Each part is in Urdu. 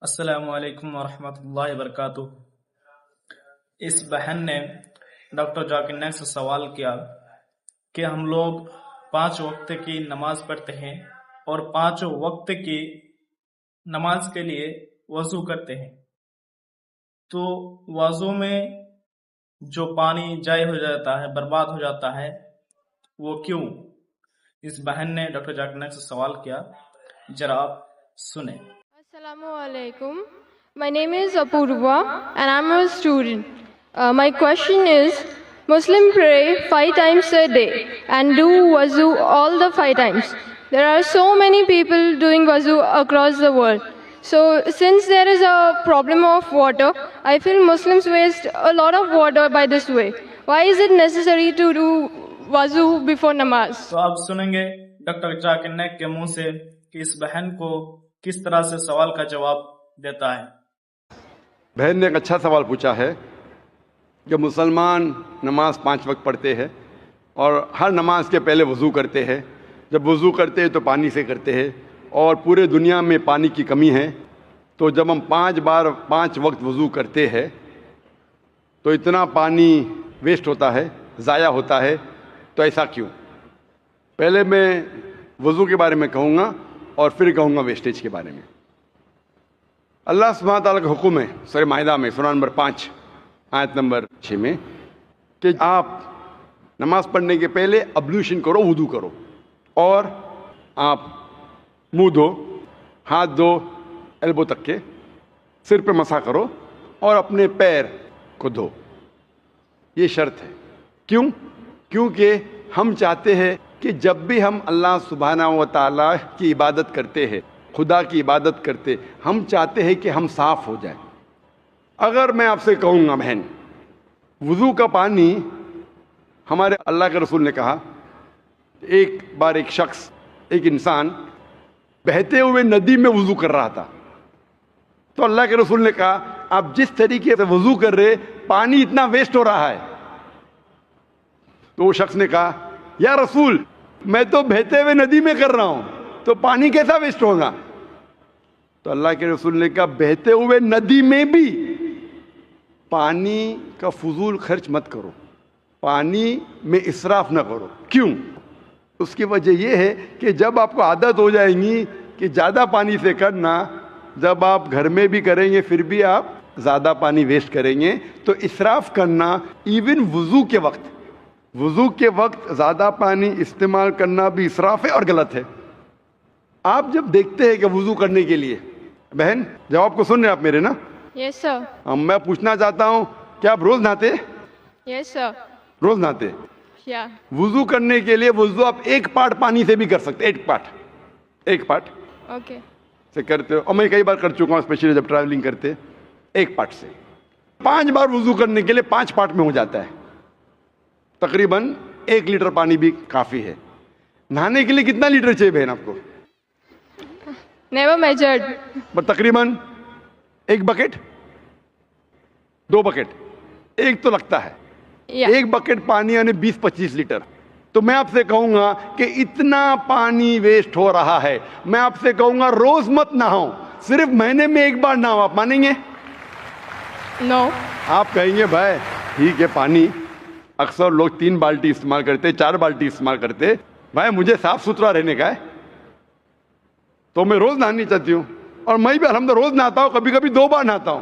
السلام علیکم ورحمۃ اللہ وبرکاتہ۔ اس بہن نے ڈاکٹر ذاکر نائک سے سوال کیا کہ ہم لوگ 5 وقت کی نماز پڑھتے ہیں اور 5 وقت کی نماز کے لیے وضو کرتے ہیں، تو وضو میں جو پانی ضائع ہو جاتا ہے، برباد ہو جاتا ہے، وہ کیوں؟ اس بہن نے ڈاکٹر ذاکر نائک سے سوال کیا، ذرا آپ سنیں۔ Assalamu alaikum. My name is Apurva and I'm a student. My question is, Muslims pray 5 times a day and do wuzu all the 5 times. There are so many people doing wuzu across the world. So since there is a problem of water, I feel Muslims waste a lot of water by this way. Why is it necessary to do wuzu before namaz? تو آپ سنیں گے ڈاکٹر ذاکر نائک کے منہ سے کہ اس بہن کو کس طرح سے سوال کا جواب دیتا ہے۔ بہن نے ایک اچھا سوال پوچھا ہے کہ مسلمان نماز 5 وقت پڑھتے ہیں اور ہر نماز کے پہلے وضو کرتے ہیں۔ جب وضو کرتے ہیں تو پانی سے کرتے ہیں، اور پورے دنیا میں پانی کی کمی ہے، تو جب ہم 5 بار 5 وقت وضو کرتے ہیں تو اتنا پانی ویسٹ ہوتا ہے، ضائع ہوتا ہے، تو ایسا کیوں؟ پہلے میں وضو کے بارے میں کہوں گا اور پھر کہوں گا ویسٹیج کے بارے میں۔ اللہ سبحانہ تعالیٰ کا حکم ہے سورہ مائدہ میں سورہ نمبر 5 آیت نمبر 6 میں کہ آپ نماز پڑھنے کے پہلے ابلیوشن کرو، وضو کرو، اور آپ منہ دھو، ہاتھ دھو ایلبو تک کے، سر پہ مسح کرو اور اپنے پیر کو دھو۔ یہ شرط ہے۔ کیوں؟ کیونکہ ہم چاہتے ہیں کہ جب بھی ہم اللہ سبحانہ و تعالیٰ کی عبادت کرتے ہیں، خدا کی عبادت کرتے، ہم چاہتے ہیں کہ ہم صاف ہو جائیں۔ اگر میں آپ سے کہوں گا بہن، وضو کا پانی، ہمارے اللہ کے رسول نے کہا، ایک بار ایک شخص، ایک انسان بہتے ہوئے ندی میں وضو کر رہا تھا، تو اللہ کے رسول نے کہا آپ جس طریقے سے وضو کر رہے، پانی اتنا ویسٹ ہو رہا ہے۔ تو وہ شخص نے کہا یا رسول، میں تو بہتے ہوئے ندی میں کر رہا ہوں، تو پانی کیسا ویسٹ ہوگا؟ تو اللہ کے رسول نے کہا بہتے ہوئے ندی میں بھی پانی کا فضول خرچ مت کرو، پانی میں اسراف نہ کرو۔ کیوں؟ اس کی وجہ یہ ہے کہ جب آپ کو عادت ہو جائے گی کہ زیادہ پانی سے کرنا، جب آپ گھر میں بھی کریں گے پھر بھی آپ زیادہ پانی ویسٹ کریں گے، تو اسراف کرنا، ایون وضو کے وقت زیادہ پانی استعمال کرنا بھی اسراف ہے اور غلط ہے۔ آپ جب دیکھتے ہیں کہ وضو کرنے کے لیے، بہن جواب کو سن رہے آپ میرے نا؟ Yes sir. میں پوچھنا چاہتا ہوں کہ آپ روز نہاتے؟ Yes sir. روز نہاتے؟ Yeah. وضو کرنے کے لیے وضو آپ 1 پارٹ پانی سے بھی کر سکتے، 1 پارٹ Okay. سے کرتے ہو، اور میں کئی بار کر چکا ہوں، اسپیشلی جب ٹریولنگ کرتے، 1 پارٹ سے 5 بار وضو کرنے کے لیے 5 پارٹ میں ہو جاتا ہے، تقریباً 1 لیٹر پانی بھی کافی ہے۔ نہانے کے لیے کتنا لیٹر چاہیے بہن آپ کو؟ Never measured. تقریباً 1 بکٹ، 2 بکٹ، 1 تو لگتا ہے۔ Yeah. 1 بکٹ پانی یعنی 20-25 لیٹر۔ تو میں آپ سے کہوں گا کہ اتنا پانی ویسٹ ہو رہا ہے، میں آپ سے کہوں گا روز مت نہاؤ، صرف مہینے میں 1 بار نہاؤ۔ آپ مانیں گے؟ No. آپ کہیں گے بھائی ٹھیک ہے، پانی اکثر لوگ 3 بالٹی استعمال کرتے، 4 بالٹی استعمال کرتے، بھائی مجھے صاف ستھرا رہنے کا ہے تو میں روز نہانی چاہتی ہوں، اور میں بھی الحمدللہ روز نہاتا ہوں، کبھی کبھی 2 بار نہاتا ہوں۔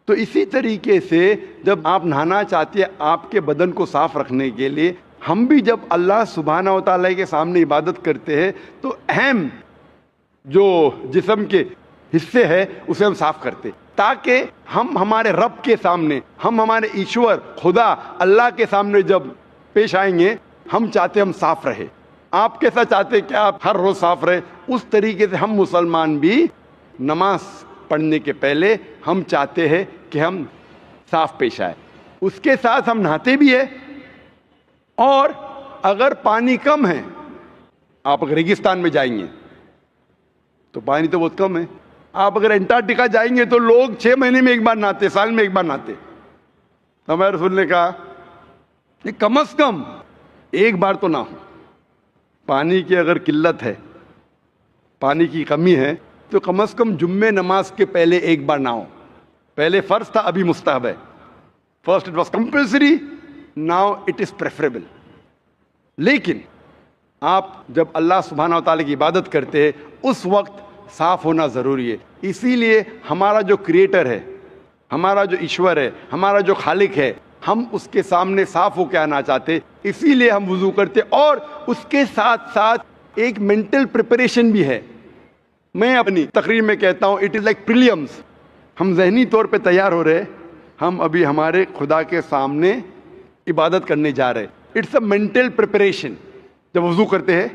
تو اسی طریقے سے جب آپ نہانا چاہتے ہیں آپ کے بدن کو صاف رکھنے کے لیے، ہم بھی جب اللہ سبحانہ و تعالیٰ کے سامنے عبادت کرتے ہیں تو اہم جو جسم کے حصے ہیں اسے ہم صاف کرتے، تاکہ ہم ہمارے رب کے سامنے، ہم ہمارے ایشور خدا اللہ کے سامنے جب پیش آئیں گے، ہم چاہتے ہم صاف رہے۔ آپ کیسا چاہتے کہ آپ ہر روز صاف رہے، اس طریقے سے ہم مسلمان بھی نماز پڑھنے کے پہلے ہم چاہتے ہیں کہ ہم صاف پیش آئے۔ اس کے ساتھ ہم نہاتے بھی ہیں، اور اگر پانی کم ہے، آپ اگر ریگستان میں جائیں گے تو پانی تو بہت کم ہے، آپ اگر انٹارکٹیکا جائیں گے تو لوگ 6 مہینے میں 1 بار نہاتے، سال میں 1 بار نہاتے۔ ہمارے رسول نے کہا کہ کم از کم 1 بار تو نہ ہو۔ پانی کی اگر قلت ہے، پانی کی کمی ہے، تو کم از کم جمعے نماز کے پہلے ایک بار نہاؤ. پہلے فرض تھا, ابھی مستحب ہے. First it was compulsory, now it is preferable. لیکن آپ جب اللہ سبحانہ و تعالیٰ کی عبادت کرتے ہیں اس وقت صاف ہونا ضروری ہے. اسی لیے ہمارا جو کریٹر ہے, ہمارا جو ایشور ہے, ہمارا جو خالق ہے, ہم اس کے سامنے صاف ہو کے آنا چاہتے, اسی لیے ہم وضو کرتے. اور اس کے ساتھ ساتھ ایک مینٹل پریپریشن بھی ہے. میں اپنی تقریر میں کہتا ہوں اٹ از لائک پریلیمز. ہم ذہنی طور پہ تیار ہو رہے, ہم ابھی ہمارے خدا کے سامنے عبادت کرنے جا رہے. It's a mental preparation. جب وضو کرتے ہیں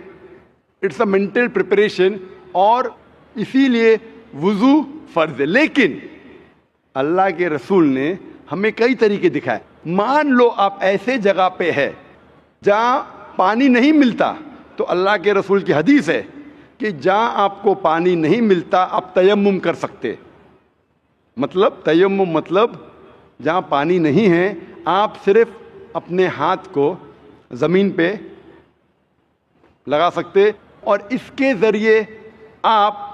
اٹس اے مینٹل پریپریشن, اور اسی لیے وضو فرض ہے. لیکن اللہ کے رسول نے ہمیں کئی طریقے دکھائے. مان لو آپ ایسے جگہ پہ ہے جہاں پانی نہیں ملتا, تو اللہ کے رسول کی حدیث ہے کہ جہاں آپ کو پانی نہیں ملتا آپ تیمم کر سکتے. مطلب تیمم مطلب جہاں پانی نہیں ہے آپ صرف اپنے ہاتھ کو زمین پہ لگا سکتے, اور اس کے ذریعے آپ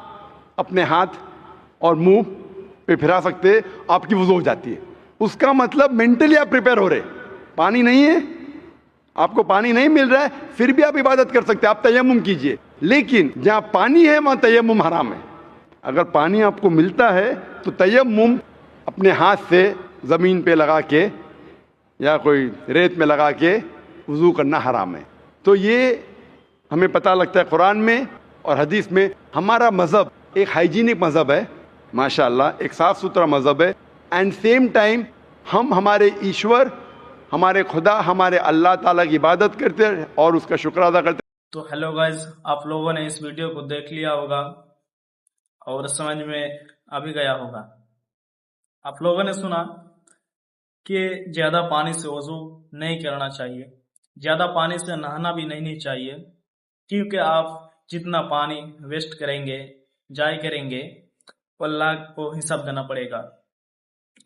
اپنے ہاتھ اور منہ پہ پھرا سکتے, آپ کی وضو ہو جاتی ہے. اس کا مطلب مینٹلی آپ پریپیئر ہو رہے. پانی نہیں ہے, آپ کو پانی نہیں مل رہا ہے, پھر بھی آپ عبادت کر سکتے, آپ تیمم کیجئے. لیکن جہاں پانی ہے وہاں تیمم حرام ہے. اگر پانی آپ کو ملتا ہے تو تیمم اپنے ہاتھ سے زمین پہ لگا کے یا کوئی ریت میں لگا کے وضو کرنا حرام ہے. تو یہ ہمیں پتہ لگتا ہے قرآن میں اور حدیث میں. ہمارا مذہب ایک ہائیجینک مذہب ہے, ماشاءاللہ ایک صاف ستھرا مذہب ہے. اینڈ سیم ٹائم ہم ہمارے ایشور, ہمارے خدا, ہمارے اللہ تعالیٰ کی عبادت کرتے ہیں اور اس کا شکر ادا کرتے ہیں. تو ہیلو گائز, آپ لوگوں نے اس ویڈیو کو دیکھ لیا ہوگا اور سمجھ میں آ بھی گیا ہوگا. آپ لوگوں نے سنا کہ زیادہ پانی سے وضو نہیں کرنا چاہیے, زیادہ پانی سے نہانا بھی نہیں چاہیے, کیونکہ آپ جتنا پانی ویسٹ کریں گے, ضائع کریں گے, وہ اللہ کو حساب دینا پڑے گا.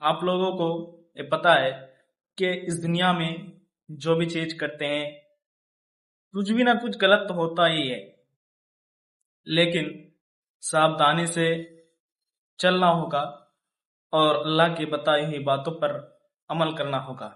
آپ لوگوں کو یہ پتہ ہے کہ اس دنیا میں جو بھی چیز کرتے ہیں کچھ بھی نہ کچھ غلط تو ہوتا ہی ہے, لیکن ساودھانی سے چلنا ہوگا اور اللہ کی بتائی ہوئی باتوں پر عمل کرنا ہوگا.